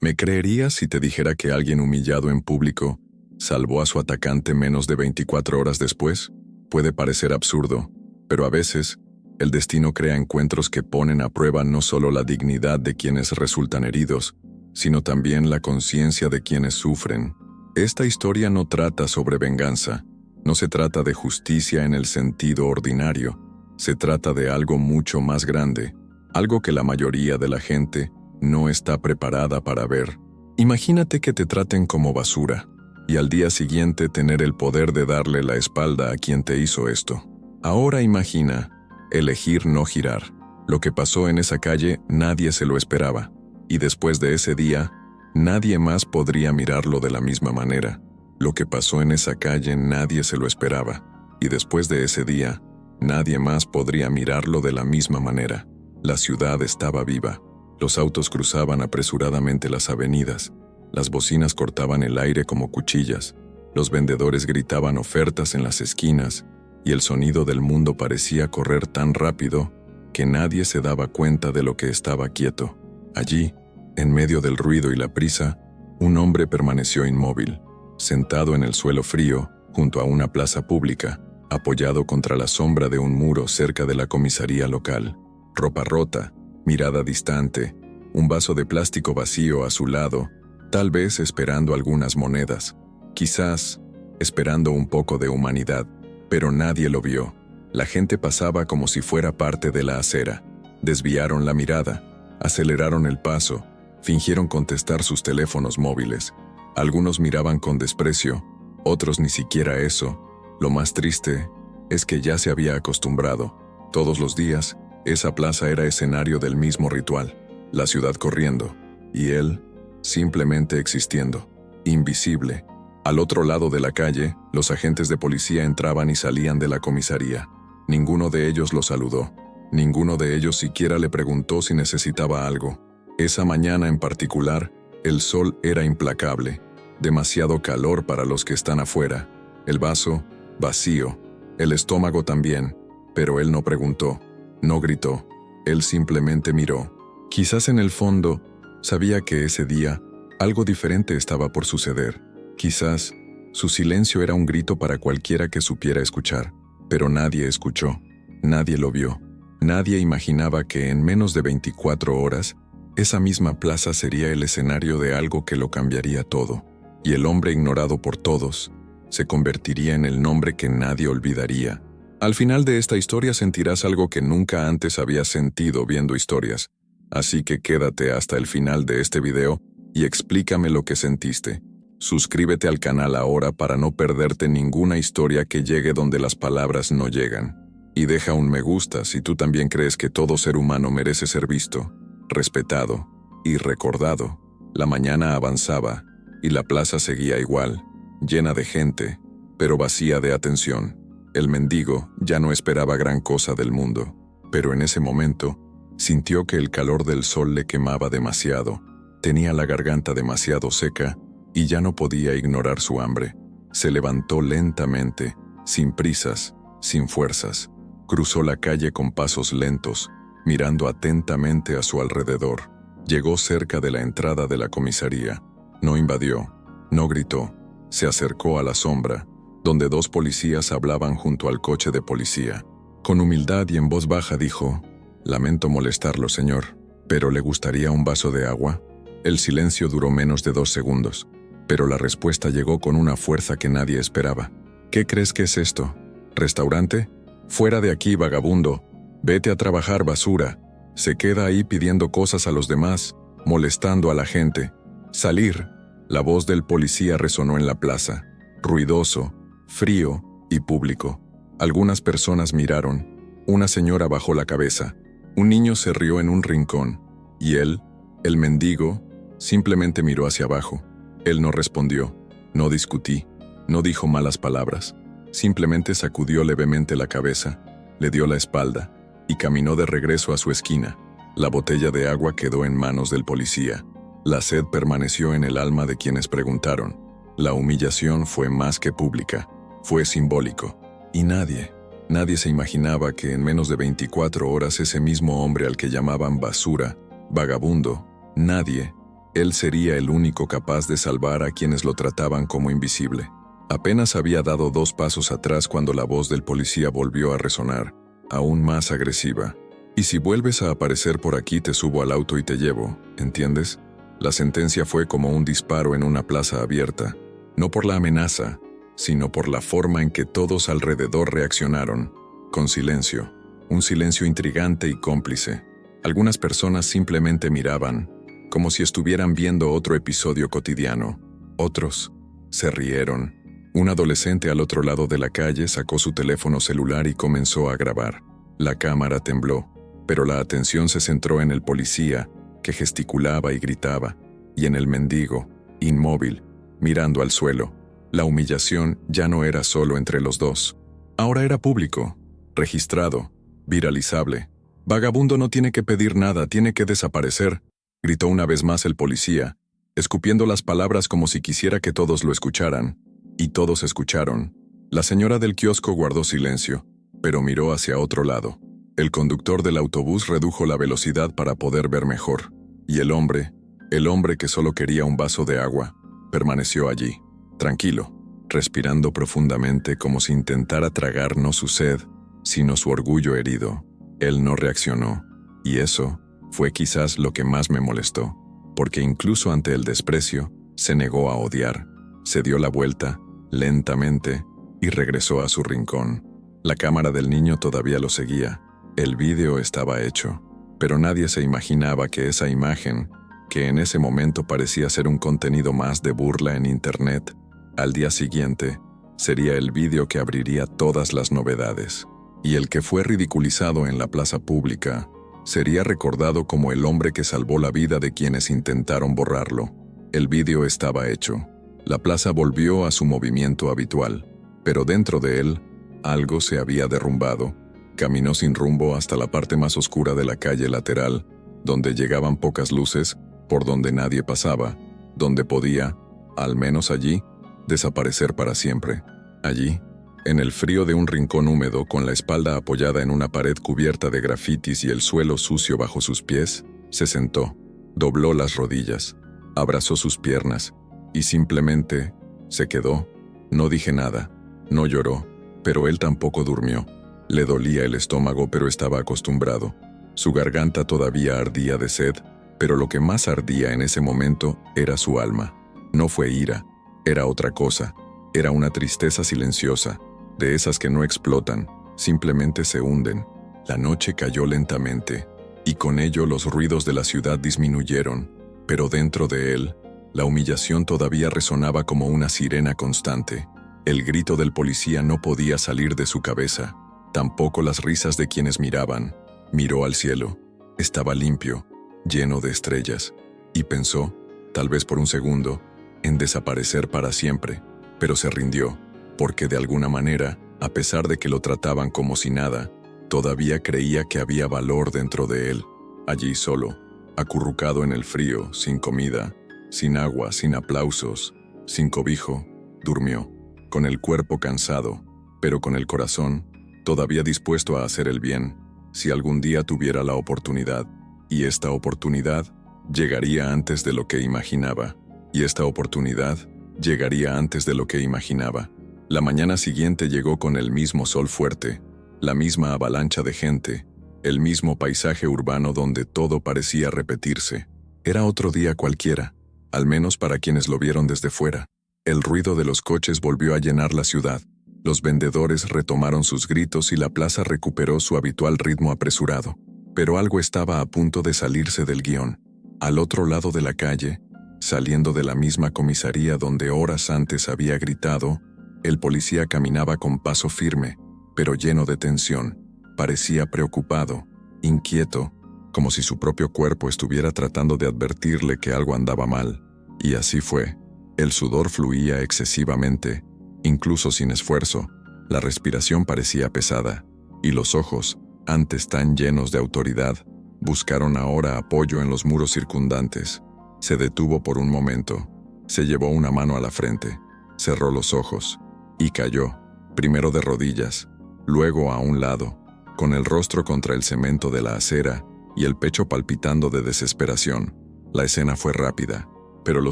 ¿Me creerías si te dijera que alguien humillado en público salvó a su atacante menos de 24 horas después? Puede parecer absurdo, pero a veces el destino crea encuentros que ponen a prueba no solo la dignidad de quienes resultan heridos, sino también la conciencia de quienes sufren. Esta historia no trata sobre venganza, no se trata de justicia en el sentido ordinario, se trata de algo mucho más grande, algo que la mayoría de la gente no está preparada para ver. Imagínate que te traten como basura, y al día siguiente tener el poder de darle la espalda a quien te hizo esto. Ahora imagina elegir no girar. Lo que pasó en esa calle nadie se lo esperaba, y después de ese día, nadie más podría mirarlo de la misma manera. Lo que pasó en esa calle nadie se lo esperaba, y después de ese día, nadie más podría mirarlo de la misma manera. La ciudad estaba viva. Los autos cruzaban apresuradamente las avenidas, las bocinas cortaban el aire como cuchillas, los vendedores gritaban ofertas en las esquinas, y el sonido del mundo parecía correr tan rápido que nadie se daba cuenta de lo que estaba quieto. Allí, en medio del ruido y la prisa, un hombre permaneció inmóvil, sentado en el suelo frío, junto a una plaza pública, apoyado contra la sombra de un muro cerca de la comisaría local. Ropa rota, mirada distante, un vaso de plástico vacío a su lado, tal vez esperando algunas monedas, quizás esperando un poco de humanidad, pero nadie lo vio. La gente pasaba como si fuera parte de la acera. Desviaron la mirada, aceleraron el paso, fingieron contestar sus teléfonos móviles. Algunos miraban con desprecio, otros ni siquiera eso. Lo más triste es que ya se había acostumbrado. Todos los días, esa plaza era escenario del mismo ritual, la ciudad corriendo, y él simplemente existiendo, invisible. Al otro lado de la calle, los agentes de policía entraban y salían de la comisaría. Ninguno de ellos lo saludó. Ninguno de ellos siquiera le preguntó si necesitaba algo. Esa mañana en particular, el sol era implacable. Demasiado calor para los que están afuera. El vaso, vacío. El estómago también. Pero él no preguntó. No gritó. Él simplemente miró. Quizás en el fondo, sabía que ese día, algo diferente estaba por suceder. Quizás, su silencio era un grito para cualquiera que supiera escuchar. Pero nadie escuchó. Nadie lo vio. Nadie imaginaba que en menos de 24 horas, esa misma plaza sería el escenario de algo que lo cambiaría todo. Y el hombre ignorado por todos se convertiría en el nombre que nadie olvidaría. Al final de esta historia sentirás algo que nunca antes habías sentido viendo historias. Así que quédate hasta el final de este video y explícame lo que sentiste. Suscríbete al canal ahora para no perderte ninguna historia que llegue donde las palabras no llegan. Y deja un me gusta si tú también crees que todo ser humano merece ser visto, respetado y recordado. La mañana avanzaba y la plaza seguía igual, llena de gente, pero vacía de atención. El mendigo ya no esperaba gran cosa del mundo, pero en ese momento sintió que el calor del sol le quemaba demasiado, tenía la garganta demasiado seca y ya no podía ignorar su hambre. Se levantó lentamente, sin prisas, sin fuerzas. Cruzó la calle con pasos lentos, mirando atentamente a su alrededor. Llegó cerca de la entrada de la comisaría. No invadió, no gritó. Se acercó a la sombra, donde dos policías hablaban junto al coche de policía. Con humildad y en voz baja dijo: «Lamento molestarlo, señor, pero ¿le gustaría un vaso de agua?». El silencio duró menos de 2 segundos, pero la respuesta llegó con una fuerza que nadie esperaba. «¿Qué crees que es esto? ¿Restaurante? Fuera de aquí, vagabundo. Vete a trabajar, basura». Se queda ahí pidiendo cosas a los demás, molestando a la gente. «Salir». La voz del policía resonó en la plaza, ruidoso, frío y público. Algunas personas miraron. Una señora bajó la cabeza. Un niño se rió en un rincón. Y él, el mendigo, simplemente miró hacia abajo. Él no respondió, no discutí, no dijo malas palabras. Simplemente sacudió levemente la cabeza, le dio la espalda y caminó de regreso a su esquina. La botella de agua quedó en manos del policía. La sed permaneció en el alma de quienes preguntaron. La humillación fue más que pública, fue simbólico. Y nadie se imaginaba que en menos de 24 horas ese mismo hombre al que llamaban basura, vagabundo, nadie, Él sería el único capaz de salvar a quienes lo trataban como invisible. Apenas había dado 2 pasos atrás cuando la voz del policía volvió a resonar, aún más agresiva. «Y si vuelves a aparecer por aquí te subo al auto y te llevo, ¿entiendes?». La sentencia fue como un disparo en una plaza abierta, no por la amenaza, sino por la forma en que todos alrededor reaccionaron, con silencio, un silencio intrigante y cómplice. Algunas personas simplemente miraban, como si estuvieran viendo otro episodio cotidiano. Otros se rieron. Un adolescente al otro lado de la calle sacó su teléfono celular y comenzó a grabar. La cámara tembló, pero la atención se centró en el policía, que gesticulaba y gritaba, y en el mendigo, inmóvil, mirando al suelo. La humillación ya no era solo entre los dos. Ahora era público, registrado, viralizable. «Vagabundo no tiene que pedir nada, tiene que desaparecer», gritó una vez más el policía, escupiendo las palabras como si quisiera que todos lo escucharan. Y todos escucharon. La señora del kiosco guardó silencio, pero miró hacia otro lado. El conductor del autobús redujo la velocidad para poder ver mejor. Y el hombre que solo quería un vaso de agua, permaneció allí, tranquilo, respirando profundamente como si intentara tragar no su sed, sino su orgullo herido. Él no reaccionó, y eso fue quizás lo que más me molestó, porque incluso ante el desprecio, se negó a odiar. Se dio la vuelta, lentamente, y regresó a su rincón. La cámara del niño todavía lo seguía. El vídeo estaba hecho, pero nadie se imaginaba que esa imagen, que en ese momento parecía ser un contenido más de burla en Internet, al día siguiente, sería el vídeo que abriría todas las novedades. Y el que fue ridiculizado en la plaza pública, sería recordado como el hombre que salvó la vida de quienes intentaron borrarlo. El vídeo estaba hecho. La plaza volvió a su movimiento habitual, pero dentro de él, algo se había derrumbado. Caminó sin rumbo hasta la parte más oscura de la calle lateral, donde llegaban pocas luces, por donde nadie pasaba, donde podía, al menos allí, desaparecer para siempre. Allí, en el frío de un rincón húmedo, con la espalda apoyada en una pared cubierta de grafitis y el suelo sucio bajo sus pies, se sentó, dobló las rodillas, abrazó sus piernas, y simplemente se quedó. No dije nada, no lloró, pero él tampoco durmió. Le dolía el estómago, pero estaba acostumbrado. Su garganta todavía ardía de sed, pero lo que más ardía en ese momento era su alma. No fue ira, era otra cosa. Era una tristeza silenciosa, de esas que no explotan, simplemente se hunden. La noche cayó lentamente, y con ello los ruidos de la ciudad disminuyeron, pero dentro de él, la humillación todavía resonaba como una sirena constante. El grito del policía no podía salir de su cabeza, tampoco las risas de quienes miraban. Miró al cielo. Estaba limpio, lleno de estrellas, y pensó, tal vez por un segundo, en desaparecer para siempre, pero se rindió, porque de alguna manera, a pesar de que lo trataban como si nada, todavía creía que había valor dentro de él. Allí solo, acurrucado en el frío, sin comida, sin agua, sin aplausos, sin cobijo, durmió, con el cuerpo cansado, pero con el corazón todavía dispuesto a hacer el bien, si algún día tuviera la oportunidad. Y esta oportunidad llegaría antes de lo que imaginaba. Y esta oportunidad llegaría antes de lo que imaginaba. La mañana siguiente llegó con el mismo sol fuerte, la misma avalancha de gente, el mismo paisaje urbano donde todo parecía repetirse. Era otro día cualquiera, al menos para quienes lo vieron desde fuera. El ruido de los coches volvió a llenar la ciudad. Los vendedores retomaron sus gritos y la plaza recuperó su habitual ritmo apresurado. Pero algo estaba a punto de salirse del guión. Al otro lado de la calle, saliendo de la misma comisaría donde horas antes había gritado, el policía caminaba con paso firme, pero lleno de tensión. Parecía preocupado, inquieto, como si su propio cuerpo estuviera tratando de advertirle que algo andaba mal. Y así fue. El sudor fluía excesivamente, incluso sin esfuerzo. La respiración parecía pesada, y los ojos, antes tan llenos de autoridad, buscaron ahora apoyo en los muros circundantes. Se detuvo por un momento, se llevó una mano a la frente, cerró los ojos, y cayó, primero de rodillas, luego a un lado, con el rostro contra el cemento de la acera y el pecho palpitando de desesperación. La escena fue rápida, pero lo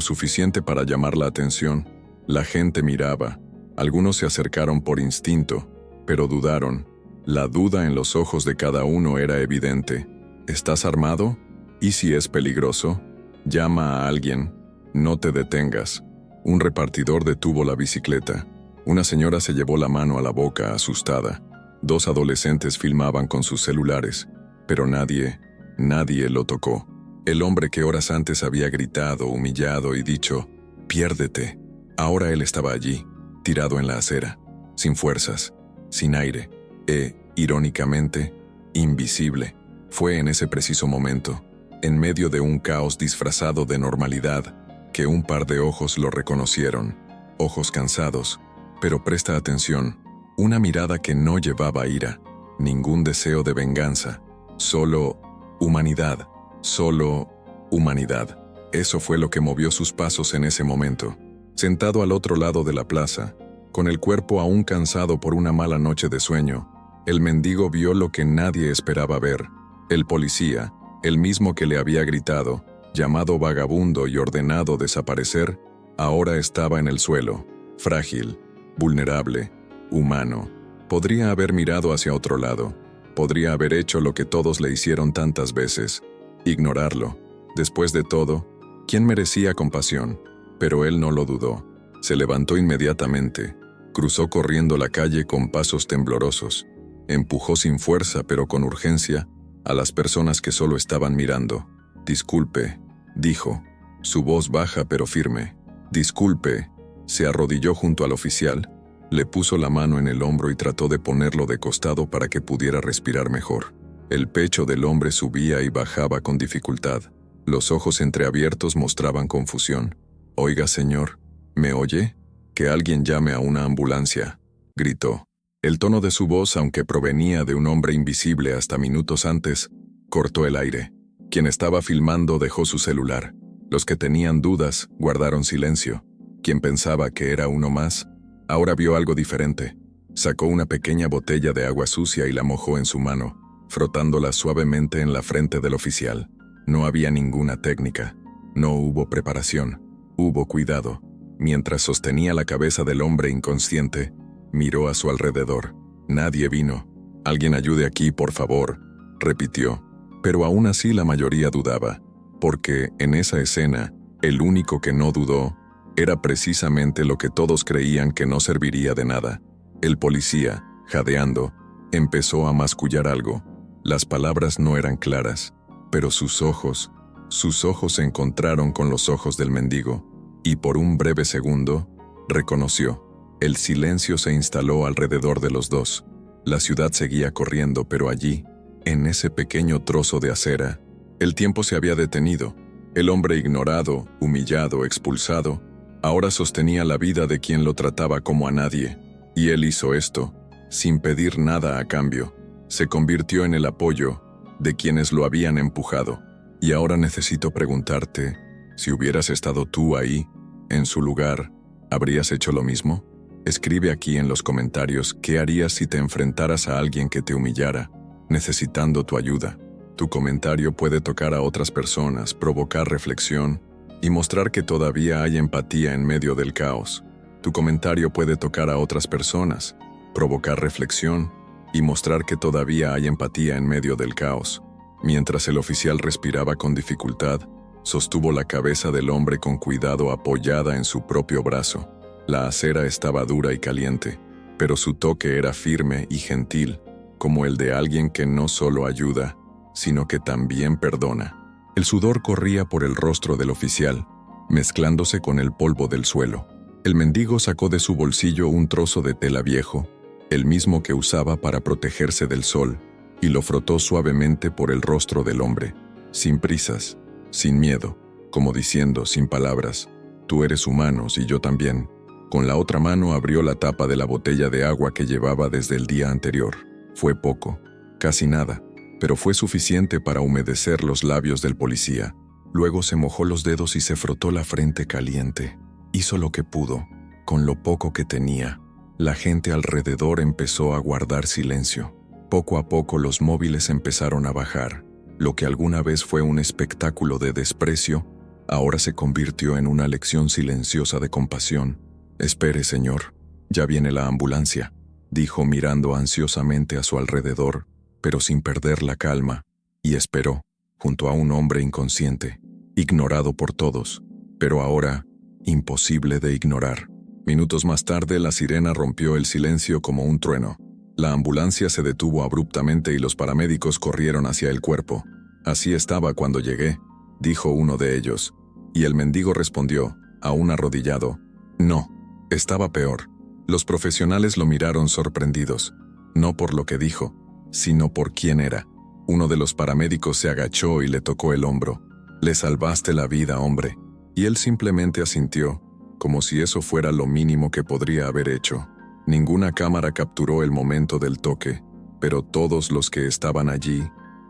suficiente para llamar la atención. La gente miraba. Algunos se acercaron por instinto, pero dudaron. La duda en los ojos de cada uno era evidente. ¿Estás armado? ¿Y si es peligroso? Llama a alguien. No te detengas. Un repartidor detuvo la bicicleta. Una señora se llevó la mano a la boca, asustada. 2 adolescentes filmaban con sus celulares, pero nadie lo tocó. El hombre que horas antes había gritado, humillado y dicho, «Piérdete», ahora él estaba allí, tirado en la acera, sin fuerzas, sin aire, irónicamente, invisible. Fue en ese preciso momento, en medio de un caos disfrazado de normalidad, que un par de ojos lo reconocieron, ojos cansados, pero presta atención, una mirada que no llevaba ira, ningún deseo de venganza, solo humanidad, solo humanidad. Eso fue lo que movió sus pasos en ese momento. Sentado al otro lado de la plaza, con el cuerpo aún cansado por una mala noche de sueño, el mendigo vio lo que nadie esperaba ver. El policía, el mismo que le había gritado, llamado vagabundo y ordenado desaparecer, ahora estaba en el suelo, frágil, vulnerable, humano. Podría haber mirado hacia otro lado. Podría haber hecho lo que todos le hicieron tantas veces, ignorarlo. Después de todo, ¿quién merecía compasión? Pero él no lo dudó. Se levantó inmediatamente, cruzó corriendo la calle con pasos temblorosos, empujó sin fuerza pero con urgencia a las personas que solo estaban mirando. «Disculpe», dijo, su voz baja pero firme. «Disculpe». Se arrodilló junto al oficial, le puso la mano en el hombro y trató de ponerlo de costado para que pudiera respirar mejor. El pecho del hombre subía y bajaba con dificultad. Los ojos entreabiertos mostraban confusión. «Oiga, señor, ¿me oye? Que alguien llame a una ambulancia», gritó. El tono de su voz, aunque provenía de un hombre invisible hasta minutos antes, cortó el aire. Quien estaba filmando dejó su celular. Los que tenían dudas guardaron silencio. Quien pensaba que era uno más, ahora vio algo diferente. Sacó una pequeña botella de agua sucia y la mojó en su mano, frotándola suavemente en la frente del oficial. No había ninguna técnica. No hubo preparación. Hubo cuidado. Mientras sostenía la cabeza del hombre inconsciente, miró a su alrededor. Nadie vino. «Alguien ayude aquí, por favor», repitió. Pero aún así la mayoría dudaba, porque en esa escena, el único que no dudó era precisamente lo que todos creían que no serviría de nada. El policía, jadeando, empezó a mascullar algo. Las palabras no eran claras, pero sus ojos se encontraron con los ojos del mendigo, y por un breve segundo, reconoció. El silencio se instaló alrededor de los dos. La ciudad seguía corriendo, pero allí, en ese pequeño trozo de acera, el tiempo se había detenido. El hombre ignorado, humillado, expulsado, ahora sostenía la vida de quien lo trataba como a nadie. Y él hizo esto, sin pedir nada a cambio. Se convirtió en el apoyo de quienes lo habían empujado. Y ahora necesito preguntarte, si hubieras estado tú ahí, en su lugar, ¿habrías hecho lo mismo? Escribe aquí en los comentarios qué harías si te enfrentaras a alguien que te humillara, necesitando tu ayuda. Tu comentario puede tocar a otras personas, provocar reflexión y mostrar que todavía hay empatía en medio del caos. Tu comentario puede tocar a otras personas, provocar reflexión y mostrar que todavía hay empatía en medio del caos. Mientras el oficial respiraba con dificultad, sostuvo la cabeza del hombre con cuidado apoyada en su propio brazo. La acera estaba dura y caliente, pero su toque era firme y gentil, como el de alguien que no solo ayuda, sino que también perdona. El sudor corría por el rostro del oficial, mezclándose con el polvo del suelo. El mendigo sacó de su bolsillo un trozo de tela viejo, el mismo que usaba para protegerse del sol, y lo frotó suavemente por el rostro del hombre, sin prisas, sin miedo, como diciendo, sin palabras, «Tú eres humano, y yo también». Con la otra mano abrió la tapa de la botella de agua que llevaba desde el día anterior. Fue poco, casi nada, pero fue suficiente para humedecer los labios del policía. Luego se mojó los dedos y se frotó la frente caliente. Hizo lo que pudo, con lo poco que tenía. La gente alrededor empezó a guardar silencio. Poco a poco los móviles empezaron a bajar. Lo que alguna vez fue un espectáculo de desprecio, ahora se convirtió en una lección silenciosa de compasión. «Espere, señor, ya viene la ambulancia», dijo mirando ansiosamente a su alrededor, pero sin perder la calma, y esperó, junto a un hombre inconsciente, ignorado por todos, pero ahora imposible de ignorar. Minutos más tarde, la sirena rompió el silencio como un trueno. La ambulancia se detuvo abruptamente y los paramédicos corrieron hacia el cuerpo. «Así estaba cuando llegué», dijo uno de ellos, y el mendigo respondió, aún arrodillado, «No, estaba peor». Los profesionales lo miraron sorprendidos, no por lo que dijo, sino por quién era. Uno de los paramédicos se agachó y le tocó el hombro. «Le salvaste la vida, hombre», y él simplemente asintió, como si eso fuera lo mínimo que podría haber hecho. Ninguna cámara capturó el momento del toque, pero todos los que estaban allí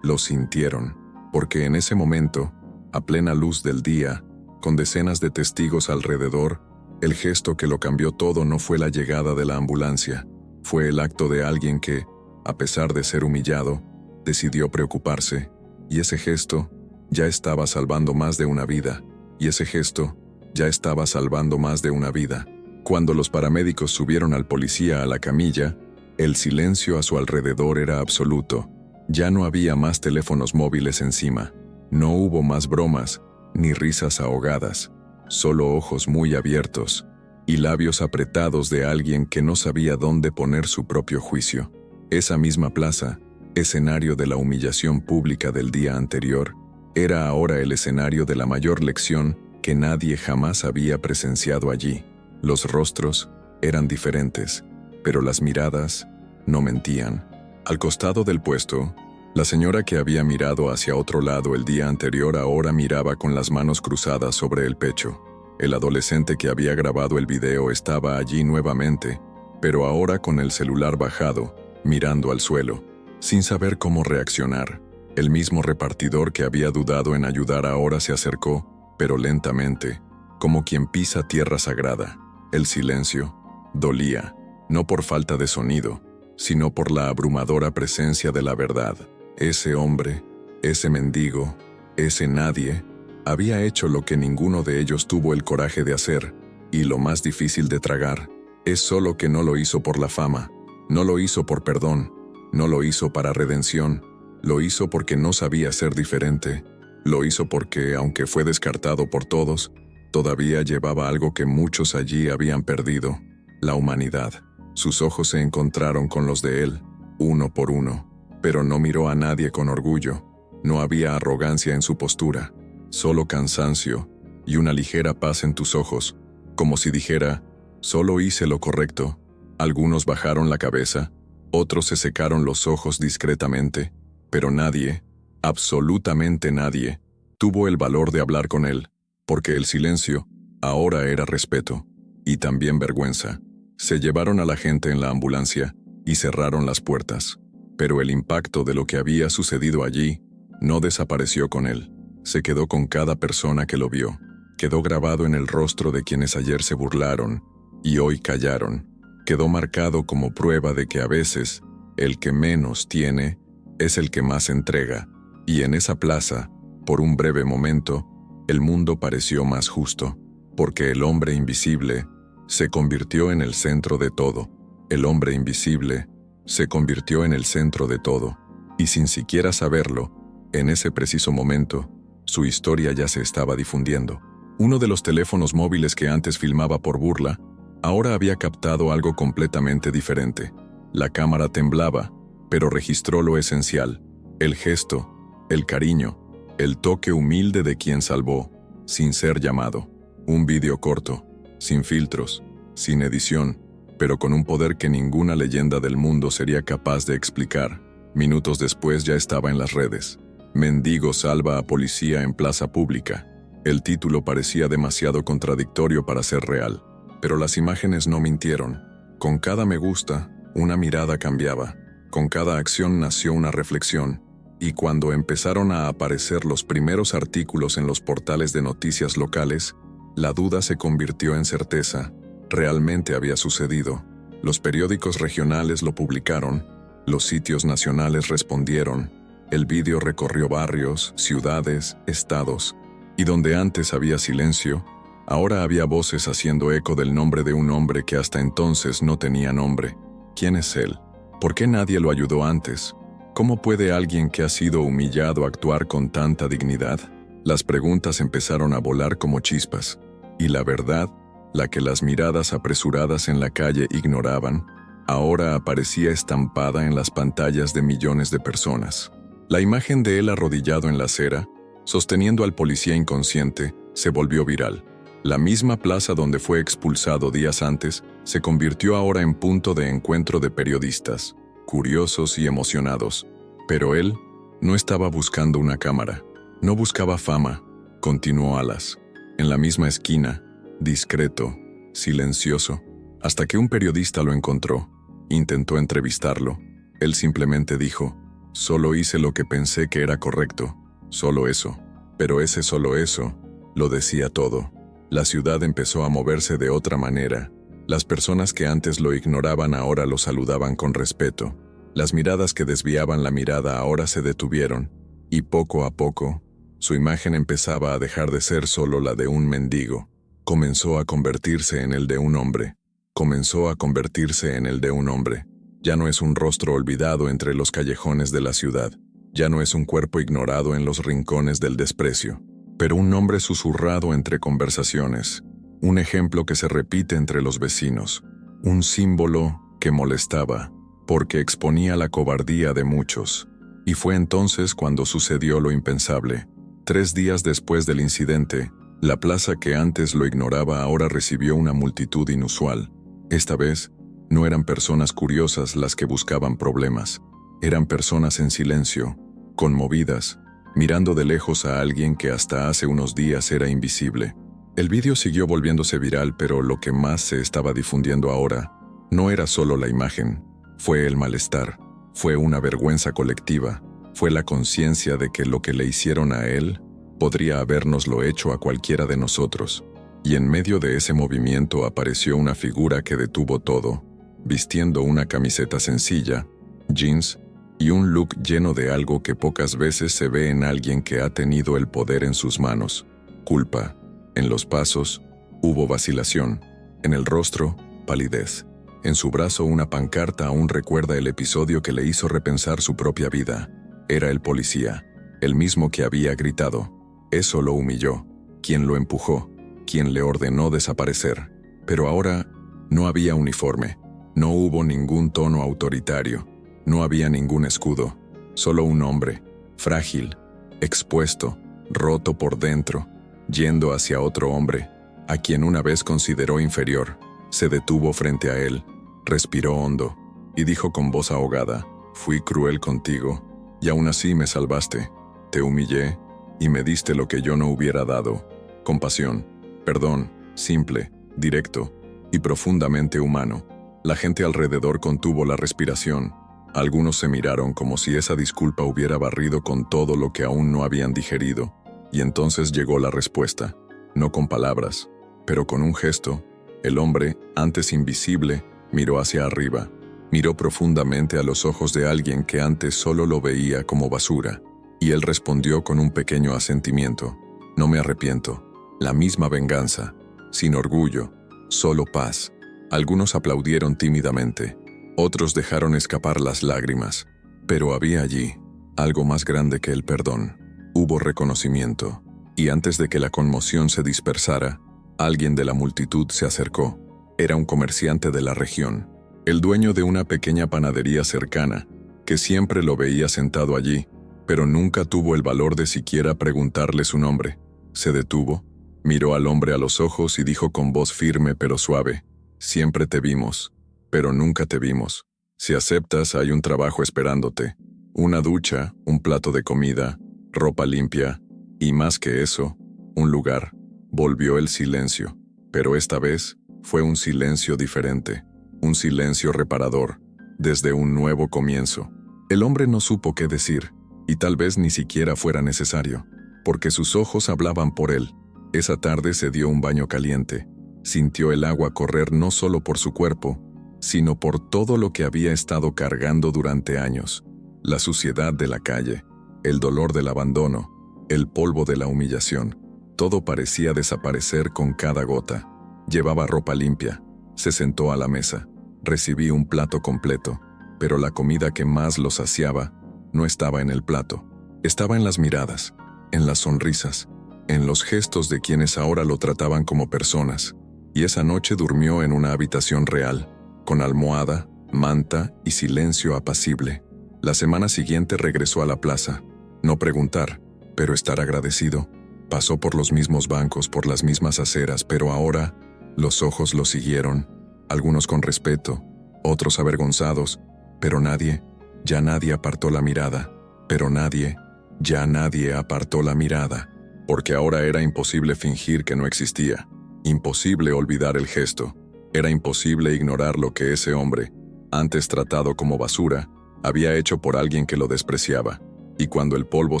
lo sintieron, porque en ese momento, a plena luz del día, con decenas de testigos alrededor, el gesto que lo cambió todo no fue la llegada de la ambulancia, fue el acto de alguien que, a pesar de ser humillado, decidió preocuparse, y ese gesto ya estaba salvando más de una vida, y ese gesto ya estaba salvando más de una vida. Cuando los paramédicos subieron al policía a la camilla, el silencio a su alrededor era absoluto. Ya no había más teléfonos móviles encima, no hubo más bromas, ni risas ahogadas, solo ojos muy abiertos y labios apretados de alguien que no sabía dónde poner su propio juicio. Esa misma plaza, escenario de la humillación pública del día anterior, era ahora el escenario de la mayor lección que nadie jamás había presenciado allí. Los rostros eran diferentes, pero las miradas no mentían. Al costado del puesto, la señora que había mirado hacia otro lado el día anterior ahora miraba con las manos cruzadas sobre el pecho. El adolescente que había grabado el video estaba allí nuevamente, pero ahora con el celular bajado, mirando al suelo, sin saber cómo reaccionar. El mismo repartidor que había dudado en ayudar ahora se acercó, pero lentamente, como quien pisa tierra sagrada. El silencio dolía, no por falta de sonido, sino por la abrumadora presencia de la verdad. Ese hombre, ese mendigo, ese nadie, había hecho lo que ninguno de ellos tuvo el coraje de hacer, y lo más difícil de tragar, es solo que no lo hizo por la fama, no lo hizo por perdón, no lo hizo para redención, lo hizo porque no sabía ser diferente, lo hizo porque, aunque fue descartado por todos, todavía llevaba algo que muchos allí habían perdido, la humanidad. Sus ojos se encontraron con los de él, uno por uno, pero no miró a nadie con orgullo. No había arrogancia en su postura, solo cansancio y una ligera paz en tus ojos, como si dijera, solo hice lo correcto. Algunos bajaron la cabeza, otros se secaron los ojos discretamente, pero nadie, absolutamente nadie, tuvo el valor de hablar con él, porque el silencio ahora era respeto, y también vergüenza. Se llevaron a la gente en la ambulancia y cerraron las puertas, pero el impacto de lo que había sucedido allí no desapareció con él. Se quedó con cada persona que lo vio, quedó grabado en el rostro de quienes ayer se burlaron y hoy callaron, quedó marcado como prueba de que a veces el que menos tiene es el que más entrega, y en esa plaza, por un breve momento, el mundo pareció más justo, porque el hombre invisible se convirtió en el centro de todo. El hombre invisible se convirtió en el centro de todo, y sin siquiera saberlo, en ese preciso momento, su historia ya se estaba difundiendo. Uno de los teléfonos móviles que antes filmaba por burla, ahora había captado algo completamente diferente. La cámara temblaba, pero registró lo esencial, el gesto, el cariño, el toque humilde de quien salvó, sin ser llamado. Un vídeo corto, sin filtros, sin edición, pero con un poder que ninguna leyenda del mundo sería capaz de explicar. Minutos después ya estaba en las redes. Mendigo salva a policía en plaza pública. El título parecía demasiado contradictorio para ser real, pero las imágenes no mintieron. Con cada me gusta, una mirada cambiaba. Con cada acción nació una reflexión, y cuando empezaron a aparecer los primeros artículos en los portales de noticias locales, la duda se convirtió en certeza. Realmente había sucedido. Los periódicos regionales lo publicaron, los sitios nacionales respondieron, El vídeo recorrió barrios, ciudades, estados, y donde antes había silencio, ahora había voces haciendo eco del nombre de un hombre que hasta entonces no tenía nombre. ¿Quién es él? ¿Por qué nadie lo ayudó antes? ¿Cómo puede alguien que ha sido humillado actuar con tanta dignidad? Las preguntas empezaron a volar como chispas, y la verdad, la que las miradas apresuradas en la calle ignoraban, ahora aparecía estampada en las pantallas de millones de personas. La imagen de él arrodillado en la acera, sosteniendo al policía inconsciente, se volvió viral. La misma plaza donde fue expulsado días antes se convirtió ahora en punto de encuentro de periodistas, curiosos y emocionados. Pero él no estaba buscando una cámara, no buscaba fama, continuó Alas. En la misma esquina, discreto, silencioso, hasta que un periodista lo encontró, intentó entrevistarlo. Él simplemente dijo: «Solo hice lo que pensé que era correcto, solo eso». Pero ese solo eso lo decía todo. La ciudad empezó a moverse de otra manera. Las personas que antes lo ignoraban ahora lo saludaban con respeto. Las miradas que desviaban la mirada ahora se detuvieron, y poco a poco, su imagen empezaba a dejar de ser solo la de un mendigo. Comenzó a convertirse en el de un hombre. Comenzó a convertirse en el de un hombre. Ya no es un rostro olvidado entre los callejones de la ciudad. Ya no es un cuerpo ignorado en los rincones del desprecio, pero un nombre susurrado entre conversaciones. Un ejemplo que se repite entre los vecinos. Un símbolo que molestaba, porque exponía la cobardía de muchos. Y fue entonces cuando sucedió lo impensable. 3 días después del incidente, la plaza que antes lo ignoraba ahora recibió una multitud inusual. Esta vez, no eran personas curiosas las que buscaban problemas. Eran personas en silencio, conmovidas, mirando de lejos a alguien que hasta hace unos días era invisible. El vídeo siguió volviéndose viral, pero lo que más se estaba difundiendo ahora no era solo la imagen, fue el malestar, fue una vergüenza colectiva, fue la conciencia de que lo que le hicieron a él podría habérnoslo hecho a cualquiera de nosotros. Y en medio de ese movimiento apareció una figura que detuvo todo, vistiendo una camiseta sencilla, jeans y un look lleno de algo que pocas veces se ve en alguien que ha tenido el poder en sus manos: culpa. En los pasos hubo vacilación, en el rostro, palidez. En su brazo una pancarta aún recuerda el episodio que le hizo repensar su propia vida. Era el policía, el mismo que había gritado. Eso lo humilló, quien lo empujó, quien le ordenó desaparecer. Pero ahora no había uniforme, no hubo ningún tono autoritario, no había ningún escudo, solo un hombre, frágil, expuesto, roto por dentro, yendo hacia otro hombre, a quien una vez consideró inferior. Se detuvo frente a él, respiró hondo, y dijo con voz ahogada: «Fui cruel contigo, y aún así me salvaste. Te humillé, y me diste lo que yo no hubiera dado: compasión, perdón, simple, directo, y profundamente humano». La gente alrededor contuvo la respiración. Algunos se miraron como si esa disculpa hubiera barrido con todo lo que aún no habían digerido. Y entonces llegó la respuesta, no con palabras, pero con un gesto. El hombre, antes invisible, miró hacia arriba, miró profundamente a los ojos de alguien que antes solo lo veía como basura, y él respondió con un pequeño asentimiento: «No me arrepiento». La misma venganza, sin orgullo, solo paz. Algunos aplaudieron tímidamente, otros dejaron escapar las lágrimas, pero había allí algo más grande que el perdón. Hubo reconocimiento, y antes de que la conmoción se dispersara, alguien de la multitud se acercó. Era un comerciante de la región, el dueño de una pequeña panadería cercana, que siempre lo veía sentado allí, pero nunca tuvo el valor de siquiera preguntarle su nombre. Se detuvo, miró al hombre a los ojos y dijo con voz firme pero suave: «Siempre te vimos, pero nunca te vimos. Si aceptas, hay un trabajo esperándote, una ducha, un plato de comida, ropa limpia, y más que eso, un lugar». Volvió el silencio, pero esta vez fue un silencio diferente, un silencio reparador, desde un nuevo comienzo. El hombre no supo qué decir, y tal vez ni siquiera fuera necesario, porque sus ojos hablaban por él. Esa tarde se dio un baño caliente, sintió el agua correr no solo por su cuerpo, sino por todo lo que había estado cargando durante años: la suciedad de la calle, el dolor del abandono, el polvo de la humillación. Todo parecía desaparecer con cada gota. Llevaba ropa limpia, se sentó a la mesa, recibí un plato completo, pero la comida que más lo saciaba no estaba en el plato, estaba en las miradas, en las sonrisas, en los gestos de quienes ahora lo trataban como personas. Y esa noche durmió en una habitación real, con almohada, manta y silencio apacible. La semana siguiente regresó a la plaza. No preguntar, pero estar agradecido. Pasó por los mismos bancos, por las mismas aceras, pero ahora los ojos lo siguieron, algunos con respeto, otros avergonzados, pero nadie, ya nadie apartó la mirada. Pero nadie, ya nadie apartó la mirada, porque ahora era imposible fingir que no existía, imposible olvidar el gesto, era imposible ignorar lo que ese hombre, antes tratado como basura, había hecho por alguien que lo despreciaba. Y cuando el polvo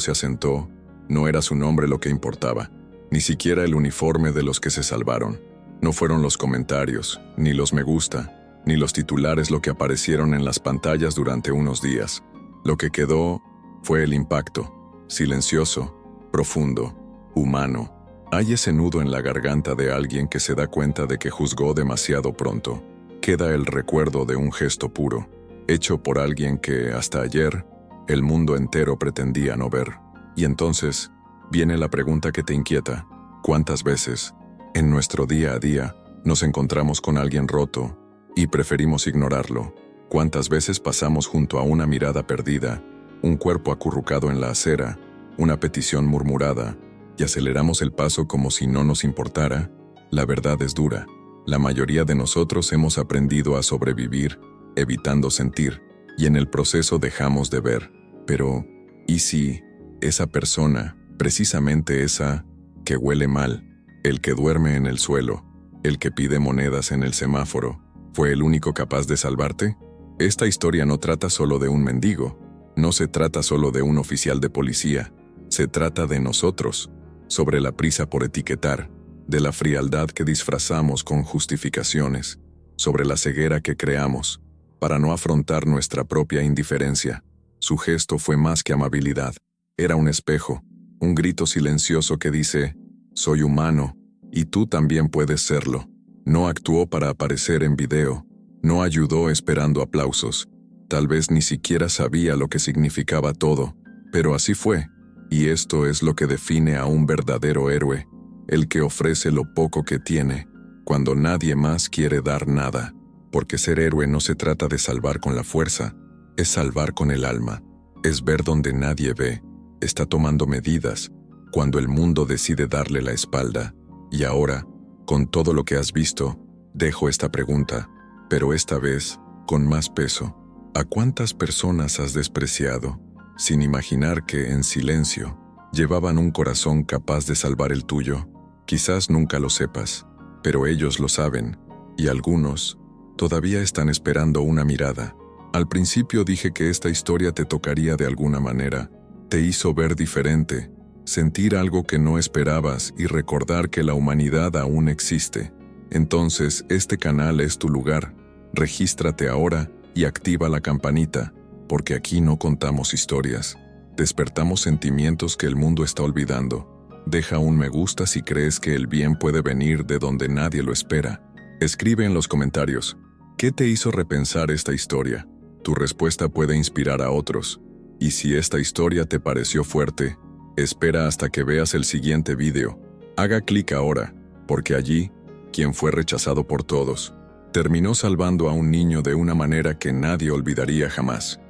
se asentó, no era su nombre lo que importaba, ni siquiera el uniforme de los que se salvaron. No fueron los comentarios, ni los me gusta, ni los titulares lo que aparecieron en las pantallas durante unos días. Lo que quedó fue el impacto, silencioso, profundo, humano. Hay ese nudo en la garganta de alguien que se da cuenta de que juzgó demasiado pronto. Queda el recuerdo de un gesto puro, hecho por alguien que, hasta ayer, el mundo entero pretendía no ver. Y entonces, viene la pregunta que te inquieta. ¿Cuántas veces, en nuestro día a día, nos encontramos con alguien roto y preferimos ignorarlo? ¿Cuántas veces pasamos junto a una mirada perdida, un cuerpo acurrucado en la acera, una petición murmurada, y aceleramos el paso como si no nos importara? La verdad es dura. La mayoría de nosotros hemos aprendido a sobrevivir, evitando sentir, y en el proceso dejamos de ver. Pero, ¿y si esa persona, precisamente esa, que huele mal, el que duerme en el suelo, el que pide monedas en el semáforo, fue el único capaz de salvarte? Esta historia no trata solo de un mendigo, no se trata solo de un oficial de policía, se trata de nosotros, sobre la prisa por etiquetar, de la frialdad que disfrazamos con justificaciones, sobre la ceguera que creamos, para no afrontar nuestra propia indiferencia. Su gesto fue más que amabilidad, era un espejo, un grito silencioso que dice, soy humano, y tú también puedes serlo. No actuó para aparecer en video, no ayudó esperando aplausos, tal vez ni siquiera sabía lo que significaba todo, pero así fue, y esto es lo que define a un verdadero héroe, el que ofrece lo poco que tiene, cuando nadie más quiere dar nada, porque ser héroe no se trata de salvar con la fuerza, es salvar con el alma, es ver donde nadie ve, está tomando medidas, cuando el mundo decide darle la espalda. Y ahora, con todo lo que has visto, dejo esta pregunta, pero esta vez, con más peso. ¿A cuántas personas has despreciado, sin imaginar que, en silencio, llevaban un corazón capaz de salvar el tuyo? Quizás nunca lo sepas, pero ellos lo saben, y algunos todavía están esperando una mirada. Al principio dije que esta historia te tocaría de alguna manera, te hizo ver diferente, sentir algo que no esperabas y recordar que la humanidad aún existe. Entonces, este canal es tu lugar. Regístrate ahora y activa la campanita, porque aquí no contamos historias. Despertamos sentimientos que el mundo está olvidando. Deja un me gusta si crees que el bien puede venir de donde nadie lo espera. Escribe en los comentarios, ¿qué te hizo repensar esta historia? Tu respuesta puede inspirar a otros. Y si esta historia te pareció fuerte, espera hasta que veas el siguiente video. Haga clic ahora, porque allí, quien fue rechazado por todos, terminó salvando a un niño de una manera que nadie olvidaría jamás.